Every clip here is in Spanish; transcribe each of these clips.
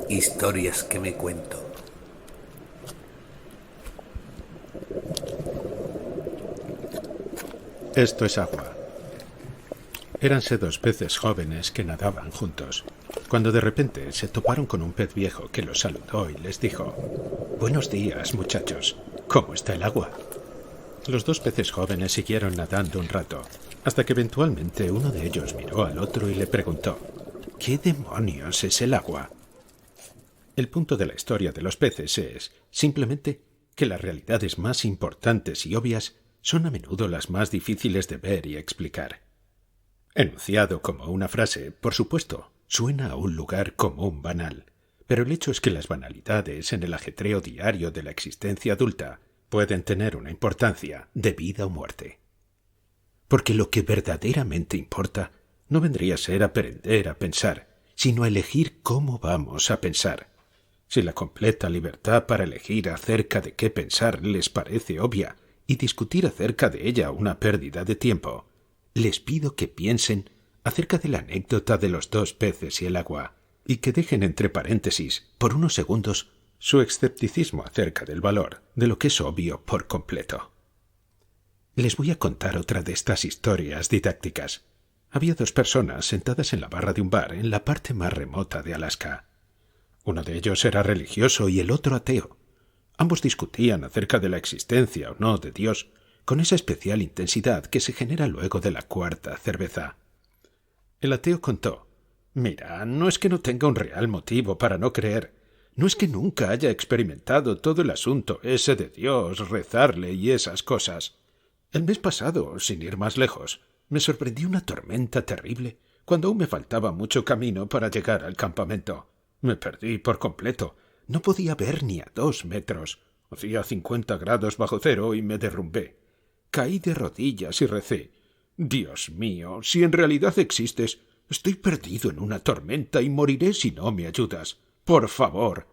Historias que me cuento. Esto es agua. Éranse dos peces jóvenes que nadaban juntos, cuando de repente se toparon con un pez viejo que los saludó y les dijo: «Buenos días, muchachos. ¿Cómo está el agua?». Los dos peces jóvenes siguieron nadando un rato, hasta que eventualmente uno de ellos miró al otro y le preguntó: «¿Qué demonios es el agua?». El punto de la historia de los peces es, simplemente, que las realidades más importantes y obvias son a menudo las más difíciles de ver y explicar. Enunciado como una frase, por supuesto, suena a un lugar común banal, pero el hecho es que las banalidades en el ajetreo diario de la existencia adulta pueden tener una importancia de vida o muerte. Porque lo que verdaderamente importa no vendría a ser aprender a pensar, sino a elegir cómo vamos a pensar. Si la completa libertad para elegir acerca de qué pensar les parece obvia y discutir acerca de ella una pérdida de tiempo, les pido que piensen acerca de la anécdota de los dos peces y el agua y que dejen entre paréntesis, por unos segundos, su escepticismo acerca del valor de lo que es obvio por completo. Les voy a contar otra de estas historias didácticas. Había dos personas sentadas en la barra de un bar en la parte más remota de Alaska. Uno de ellos era religioso y el otro ateo. Ambos discutían acerca de la existencia o no de Dios, con esa especial intensidad que se genera luego de la cuarta cerveza. El ateo contó: «Mira, no es que no tenga un real motivo para no creer. No es que nunca haya experimentado todo el asunto ese de Dios, rezarle y esas cosas. El mes pasado, sin ir más lejos, me sorprendió una tormenta terrible cuando aún me faltaba mucho camino para llegar al campamento. Me perdí por completo. No podía ver ni a 2 metros. Hacía 50 grados bajo cero y me derrumbé. Caí de rodillas y recé: Dios mío, si en realidad existes, estoy perdido en una tormenta y moriré si no me ayudas. Por favor».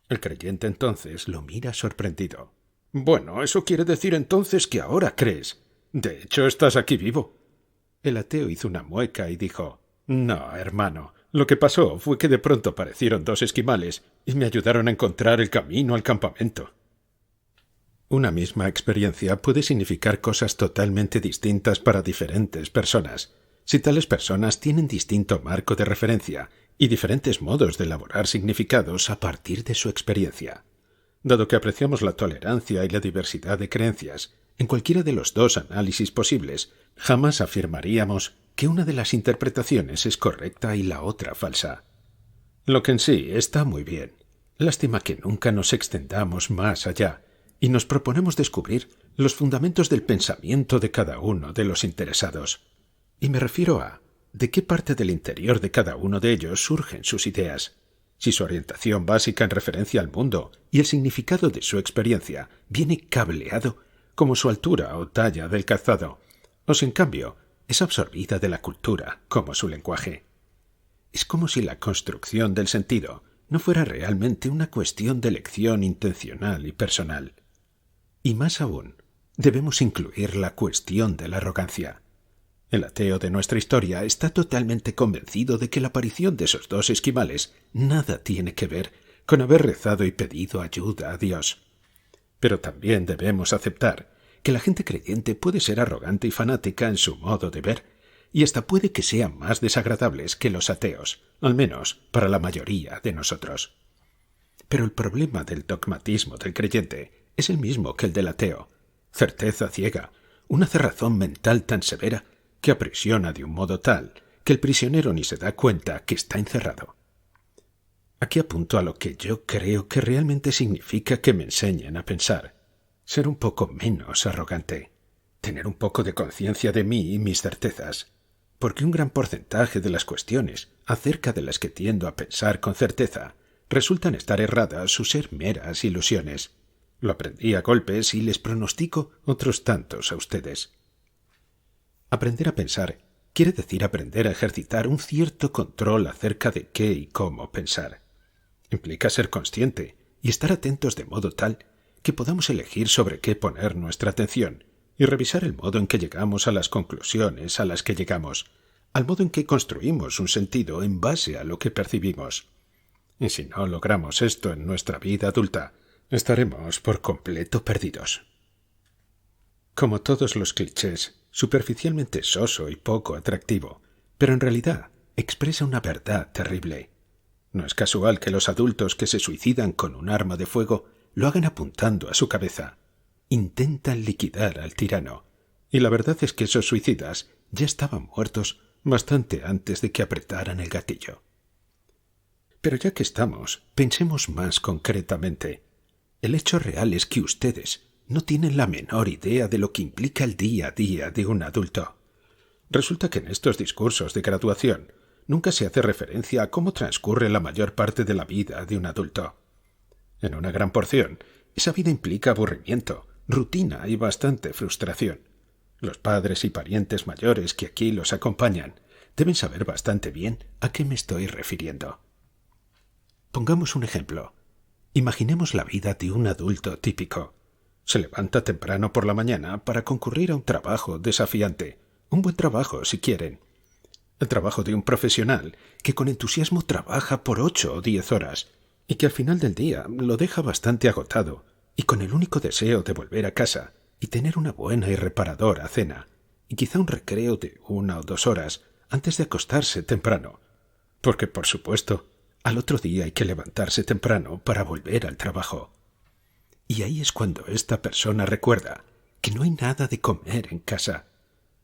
El creyente entonces lo mira sorprendido. «Bueno, eso quiere decir entonces que ahora crees. De hecho, estás aquí vivo». El ateo hizo una mueca y dijo: «No, hermano. Lo que pasó fue que de pronto aparecieron 2 esquimales y me ayudaron a encontrar el camino al campamento». Una misma experiencia puede significar cosas totalmente distintas para diferentes personas, si tales personas tienen distinto marco de referencia y diferentes modos de elaborar significados a partir de su experiencia. Dado que apreciamos la tolerancia y la diversidad de creencias, en cualquiera de los 2 análisis posibles, jamás afirmaríamos que una de las interpretaciones es correcta y la otra falsa. Lo que en sí está muy bien. Lástima que nunca nos extendamos más allá y nos proponemos descubrir los fundamentos del pensamiento de cada uno de los interesados. Y me refiero a de qué parte del interior de cada uno de ellos surgen sus ideas, si su orientación básica en referencia al mundo y el significado de su experiencia viene cableado como su altura o talla del calzado, o si en cambio es absorbida de la cultura como su lenguaje. Es como si la construcción del sentido no fuera realmente una cuestión de elección intencional y personal. Y más aún, debemos incluir la cuestión de la arrogancia. El ateo de nuestra historia está totalmente convencido de que la aparición de esos 2 esquimales nada tiene que ver con haber rezado y pedido ayuda a Dios. Pero también debemos aceptar que la gente creyente puede ser arrogante y fanática en su modo de ver, y hasta puede que sean más desagradables que los ateos, al menos para la mayoría de nosotros. Pero el problema del dogmatismo del creyente es el mismo que el del ateo: certeza ciega, una cerrazón mental tan severa que aprisiona de un modo tal que el prisionero ni se da cuenta que está encerrado. Aquí apunto a lo que yo creo que realmente significa que me enseñen a pensar: ser un poco menos arrogante, tener un poco de conciencia de mí y mis certezas, porque un gran porcentaje de las cuestiones acerca de las que tiendo a pensar con certeza resultan estar erradas o ser meras ilusiones. Lo aprendí a golpes y les pronostico otros tantos a ustedes. Aprender a pensar quiere decir aprender a ejercitar un cierto control acerca de qué y cómo pensar. Implica ser consciente y estar atentos de modo tal que podamos elegir sobre qué poner nuestra atención y revisar el modo en que llegamos a las conclusiones a las que llegamos, al modo en que construimos un sentido en base a lo que percibimos. Y si no logramos esto en nuestra vida adulta, estaremos por completo perdidos. Como todos los clichés, superficialmente soso y poco atractivo, pero en realidad expresa una verdad terrible. No es casual que los adultos que se suicidan con un arma de fuego lo hagan apuntando a su cabeza. Intentan liquidar al tirano, y la verdad es que esos suicidas ya estaban muertos bastante antes de que apretaran el gatillo. Pero ya que estamos, pensemos más concretamente. El hecho real es que ustedes no tienen la menor idea de lo que implica el día a día de un adulto. Resulta que en estos discursos de graduación nunca se hace referencia a cómo transcurre la mayor parte de la vida de un adulto. En una gran porción, esa vida implica aburrimiento, rutina y bastante frustración. Los padres y parientes mayores que aquí los acompañan deben saber bastante bien a qué me estoy refiriendo. Pongamos un ejemplo. Imaginemos la vida de un adulto típico. Se levanta temprano por la mañana para concurrir a un trabajo desafiante, un buen trabajo si quieren. El trabajo de un profesional que con entusiasmo trabaja por 8 o 10 horas y que al final del día lo deja bastante agotado y con el único deseo de volver a casa y tener una buena y reparadora cena y quizá un recreo de 1 o 2 horas antes de acostarse temprano, porque por supuesto al otro día hay que levantarse temprano para volver al trabajo. Y ahí es cuando esta persona recuerda que no hay nada de comer en casa.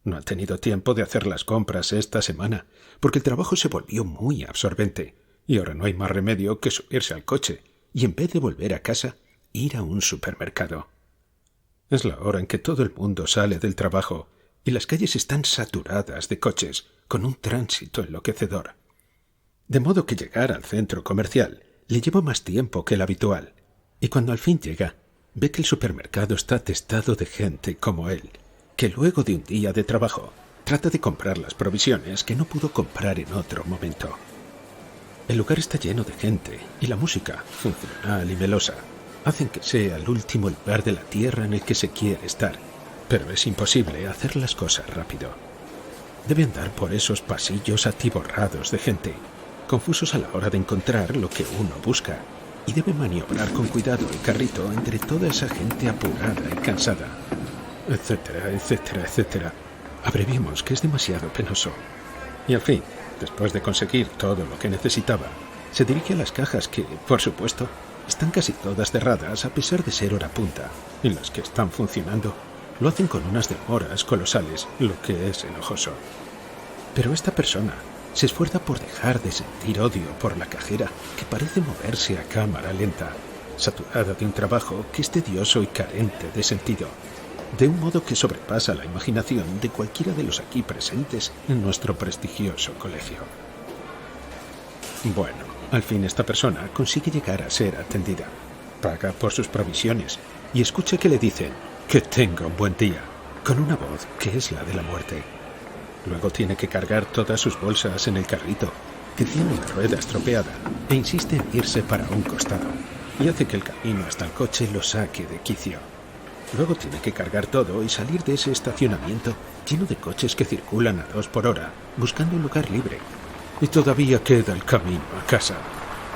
No ha tenido tiempo de hacer las compras esta semana, porque el trabajo se volvió muy absorbente, y ahora no hay más remedio que subirse al coche y en vez de volver a casa, ir a un supermercado. Es la hora en que todo el mundo sale del trabajo y las calles están saturadas de coches, con un tránsito enloquecedor. De modo que llegar al centro comercial le lleva más tiempo que el habitual, y cuando al fin llega, ve que el supermercado está atestado de gente como él, que luego de un día de trabajo trata de comprar las provisiones que no pudo comprar en otro momento. El lugar está lleno de gente y la música, funcional y melosa, hacen que sea el último lugar de la tierra en el que se quiere estar, pero es imposible hacer las cosas rápido. Debe andar por esos pasillos atiborrados de gente, confusos a la hora de encontrar lo que uno busca, y debe maniobrar con cuidado el carrito entre toda esa gente apurada y cansada, etcétera, etcétera, etcétera. Abreviemos, que es demasiado penoso. Y al fin, después de conseguir todo lo que necesitaba, se dirige a las cajas que, por supuesto, están casi todas cerradas a pesar de ser hora punta, y las que están funcionando lo hacen con unas demoras colosales, lo que es enojoso. Pero esta persona se esfuerza por dejar de sentir odio por la cajera, que parece moverse a cámara lenta, saturada de un trabajo que es tedioso y carente de sentido, de un modo que sobrepasa la imaginación de cualquiera de los aquí presentes en nuestro prestigioso colegio. Bueno, al fin esta persona consigue llegar a ser atendida, paga por sus provisiones y escucha que le dicen que tenga un buen día, con una voz que es la de la muerte. Luego tiene que cargar todas sus bolsas en el carrito, que tiene una rueda estropeada, e insiste en irse para un costado, y hace que el camino hasta el coche lo saque de quicio. Luego tiene que cargar todo y salir de ese estacionamiento lleno de coches que circulan a 2 por hora, buscando un lugar libre. Y todavía queda el camino a casa,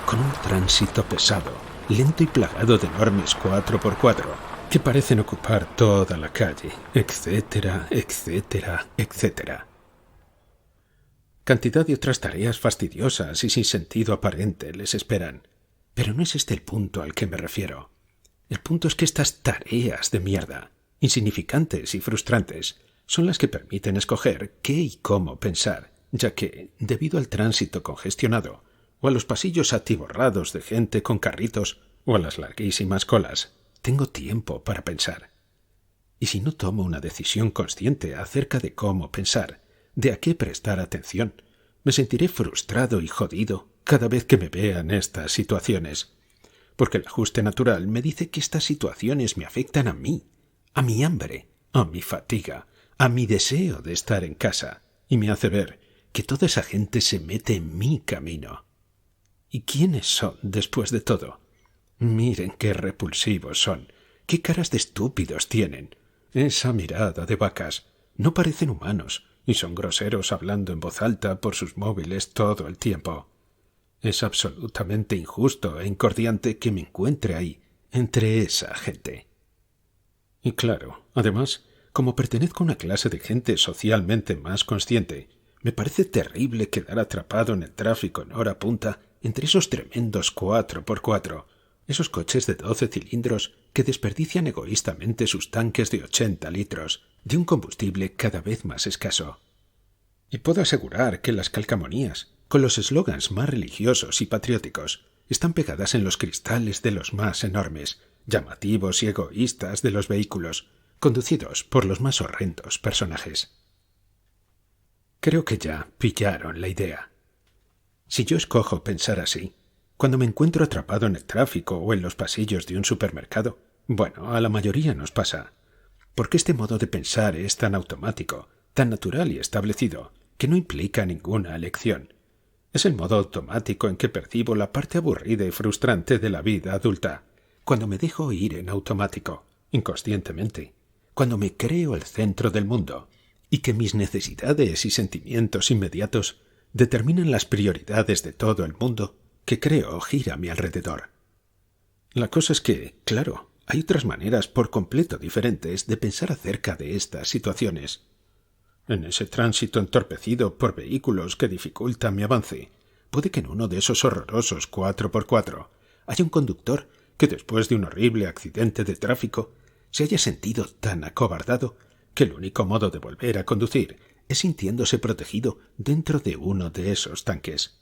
con un tránsito pesado, lento y plagado de enormes 4x4, que parecen ocupar toda la calle, etcétera, etcétera, etcétera. Cantidad de otras tareas fastidiosas y sin sentido aparente les esperan, pero no es este el punto al que me refiero. El punto es que estas tareas de mierda, insignificantes y frustrantes, son las que permiten escoger qué y cómo pensar, ya que, debido al tránsito congestionado, o a los pasillos atiborrados de gente con carritos, o a las larguísimas colas, tengo tiempo para pensar. Y si no tomo una decisión consciente acerca de cómo pensar, de a qué prestar atención, me sentiré frustrado y jodido cada vez que me vea en estas situaciones, porque el ajuste natural me dice que estas situaciones me afectan a mí, a mi hambre, a mi fatiga, a mi deseo de estar en casa, y me hace ver que toda esa gente se mete en mi camino. ¿Y quiénes son después de todo? Miren qué repulsivos son, qué caras de estúpidos tienen, esa mirada de vacas, no parecen humanos, y son groseros hablando en voz alta por sus móviles todo el tiempo. Es absolutamente injusto e incordiante que me encuentre ahí, entre esa gente. Y claro, además, como pertenezco a una clase de gente socialmente más consciente, me parece terrible quedar atrapado en el tráfico en hora punta entre esos tremendos 4x4, esos coches de 12 cilindros que desperdician egoístamente sus tanques de 80 litros de un combustible cada vez más escaso. Y puedo asegurar que las calcamonías, con los eslogans más religiosos y patrióticos, están pegadas en los cristales de los más enormes, llamativos y egoístas de los vehículos, conducidos por los más horrendos personajes. Creo que ya pillaron la idea. Si yo escojo pensar así, cuando me encuentro atrapado en el tráfico o en los pasillos de un supermercado, bueno, a la mayoría nos pasa, porque este modo de pensar es tan automático, tan natural y establecido, que no implica ninguna elección. Es el modo automático en que percibo la parte aburrida y frustrante de la vida adulta, cuando me dejo ir en automático, inconscientemente, cuando me creo el centro del mundo, y que mis necesidades y sentimientos inmediatos determinan las prioridades de todo el mundo que creo gira a mi alrededor. La cosa es que, claro, hay otras maneras por completo diferentes de pensar acerca de estas situaciones. En ese tránsito entorpecido por vehículos que dificultan mi avance, puede que en uno de esos horrorosos 4x4 haya un conductor que después de un horrible accidente de tráfico se haya sentido tan acobardado que el único modo de volver a conducir es sintiéndose protegido dentro de uno de esos tanques.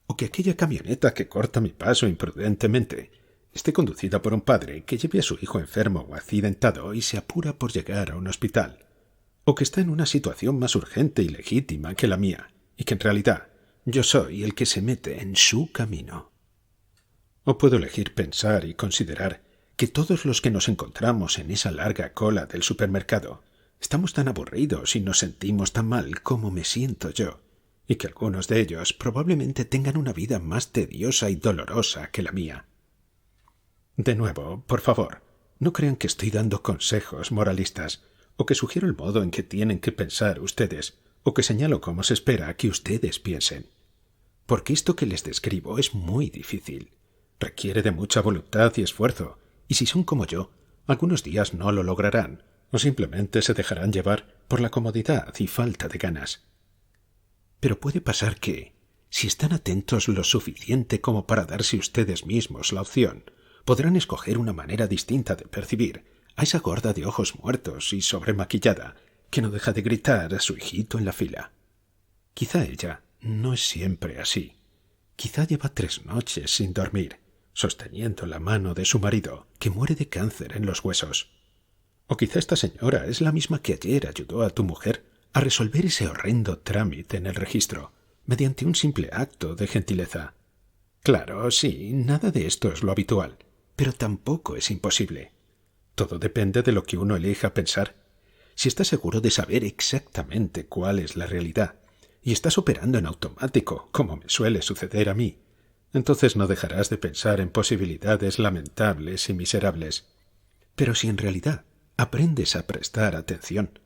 O que aquella camioneta que corta mi paso imprudentemente esté conducida por un padre que lleve a su hijo enfermo o accidentado y se apura por llegar a un hospital. O que está en una situación más urgente y legítima que la mía, y que en realidad yo soy el que se mete en su camino. O puedo elegir pensar y considerar que todos los que nos encontramos en esa larga cola del supermercado estamos tan aburridos y nos sentimos tan mal como me siento yo, y que algunos de ellos probablemente tengan una vida más tediosa y dolorosa que la mía. De nuevo, por favor, no crean que estoy dando consejos moralistas, o que sugiero el modo en que tienen que pensar ustedes, o que señalo cómo se espera que ustedes piensen. Porque esto que les describo es muy difícil. Requiere de mucha voluntad y esfuerzo, y si son como yo, algunos días no lo lograrán, o simplemente se dejarán llevar por la comodidad y falta de ganas. Pero puede pasar que, si están atentos lo suficiente como para darse ustedes mismos la opción, podrán escoger una manera distinta de percibir a esa gorda de ojos muertos y sobremaquillada que no deja de gritar a su hijito en la fila. Quizá ella no es siempre así. Quizá lleva 3 noches sin dormir, sosteniendo la mano de su marido, que muere de cáncer en los huesos. O quizá esta señora es la misma que ayer ayudó a tu mujer a resolver ese horrendo trámite en el registro, mediante un simple acto de gentileza. Claro, sí, nada de esto es lo habitual, pero tampoco es imposible. Todo depende de lo que uno elija pensar. Si estás seguro de saber exactamente cuál es la realidad, y estás operando en automático, como me suele suceder a mí, entonces no dejarás de pensar en posibilidades lamentables y miserables. Pero si en realidad aprendes a prestar atención,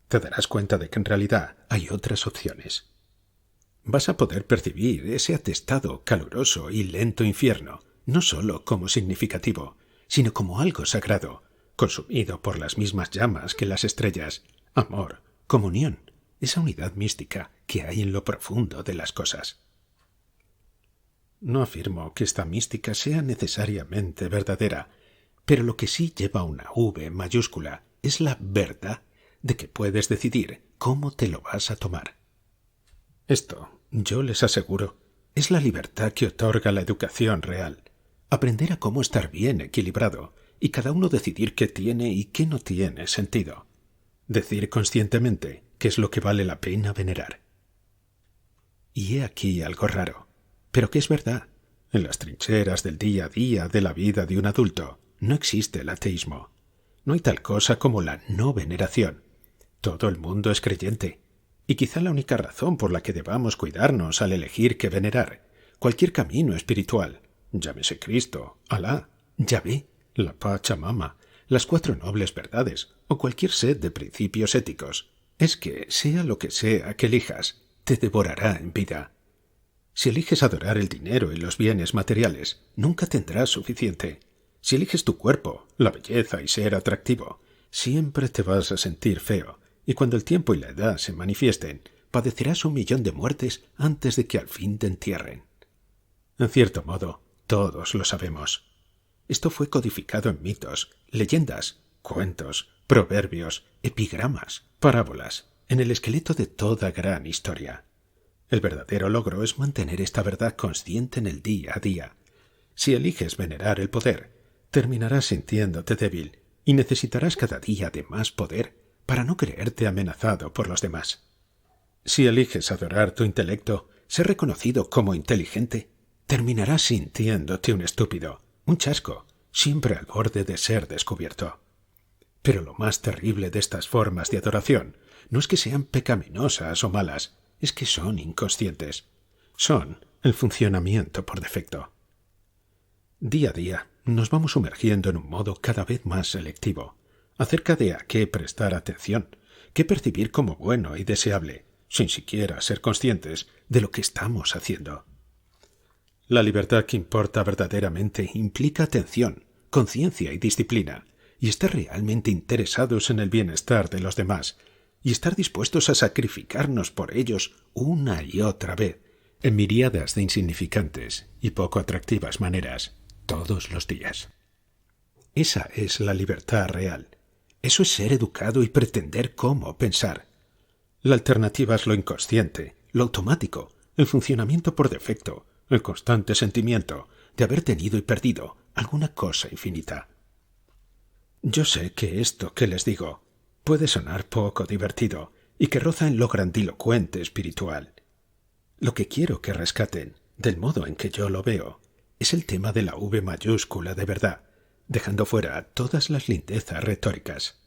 te darás cuenta de que en realidad hay otras opciones. Vas a poder percibir ese atestado caluroso y lento infierno, no sólo como significativo, sino como algo sagrado, consumido por las mismas llamas que las estrellas, amor, comunión, esa unidad mística que hay en lo profundo de las cosas. No afirmo que esta mística sea necesariamente verdadera, pero lo que sí lleva una V mayúscula es la verdad de que puedes decidir cómo te lo vas a tomar. Esto, yo les aseguro, es la libertad que otorga la educación real. Aprender a cómo estar bien equilibrado y cada uno decidir qué tiene y qué no tiene sentido. Decir conscientemente qué es lo que vale la pena venerar. Y he aquí algo raro, pero que es verdad. En las trincheras del día a día de la vida de un adulto no existe el ateísmo. No hay tal cosa como la no veneración. Todo el mundo es creyente. Y quizá la única razón por la que debamos cuidarnos al elegir qué venerar, cualquier camino espiritual, llámese Cristo, Alá, Yahvé, la Pachamama, las 4 nobles verdades o cualquier set de principios éticos, es que, sea lo que sea que elijas, te devorará en vida. Si eliges adorar el dinero y los bienes materiales, nunca tendrás suficiente. Si eliges tu cuerpo, la belleza y ser atractivo, siempre te vas a sentir feo, y cuando el tiempo y la edad se manifiesten, padecerás 1.000.000 de muertes antes de que al fin te entierren. En cierto modo, todos lo sabemos. Esto fue codificado en mitos, leyendas, cuentos, proverbios, epigramas, parábolas, en el esqueleto de toda gran historia. El verdadero logro es mantener esta verdad consciente en el día a día. Si eliges venerar el poder, terminarás sintiéndote débil y necesitarás cada día de más poder para no creerte amenazado por los demás. Si eliges adorar tu intelecto, ser reconocido como inteligente, terminarás sintiéndote un estúpido, un chasco, siempre al borde de ser descubierto. Pero lo más terrible de estas formas de adoración no es que sean pecaminosas o malas, es que son inconscientes. Son el funcionamiento por defecto. Día a día nos vamos sumergiendo en un modo cada vez más selectivo, acerca de a qué prestar atención, qué percibir como bueno y deseable, sin siquiera ser conscientes de lo que estamos haciendo. La libertad que importa verdaderamente implica atención, conciencia y disciplina, y estar realmente interesados en el bienestar de los demás, y estar dispuestos a sacrificarnos por ellos una y otra vez, en miríadas de insignificantes y poco atractivas maneras, todos los días. Esa es la libertad real. Eso es ser educado y pretender cómo pensar. La alternativa es lo inconsciente, lo automático, el funcionamiento por defecto, el constante sentimiento de haber tenido y perdido alguna cosa infinita. Yo sé que esto que les digo puede sonar poco divertido y que roza en lo grandilocuente espiritual. Lo que quiero que rescaten, del modo en que yo lo veo, es el tema de la V mayúscula de verdad, dejando fuera todas las lindezas retóricas.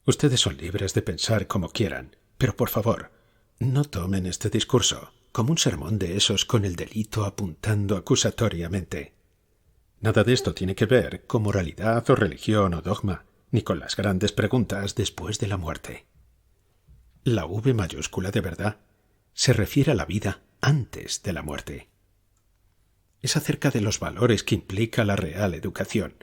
Ustedes son libres de pensar como quieran, pero por favor, no tomen este discurso como un sermón de esos con el delito apuntando acusatoriamente. Nada de esto tiene que ver con moralidad o religión o dogma, ni con las grandes preguntas después de la muerte. La V mayúscula de verdad se refiere a la vida antes de la muerte. Es acerca de los valores que implica la real educación,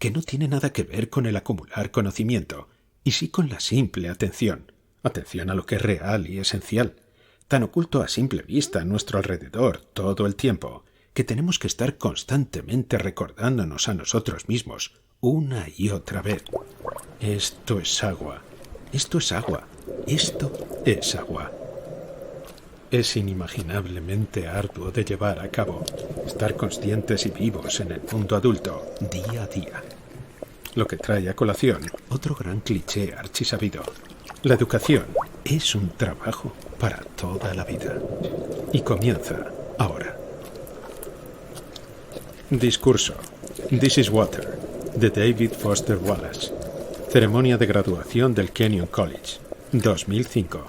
que no tiene nada que ver con el acumular conocimiento, y sí con la simple atención a lo que es real y esencial, tan oculto a simple vista a nuestro alrededor todo el tiempo, que tenemos que estar constantemente recordándonos a nosotros mismos, una y otra vez. Esto es agua, esto es agua, esto es agua. Es inimaginablemente arduo de llevar a cabo, estar conscientes y vivos en el mundo adulto, día a día. Lo que trae a colación otro gran cliché archisabido. La educación es un trabajo para toda la vida. Y comienza ahora. Discurso. This is Water, de David Foster Wallace. Ceremonia de graduación del Kenyon College, 2005.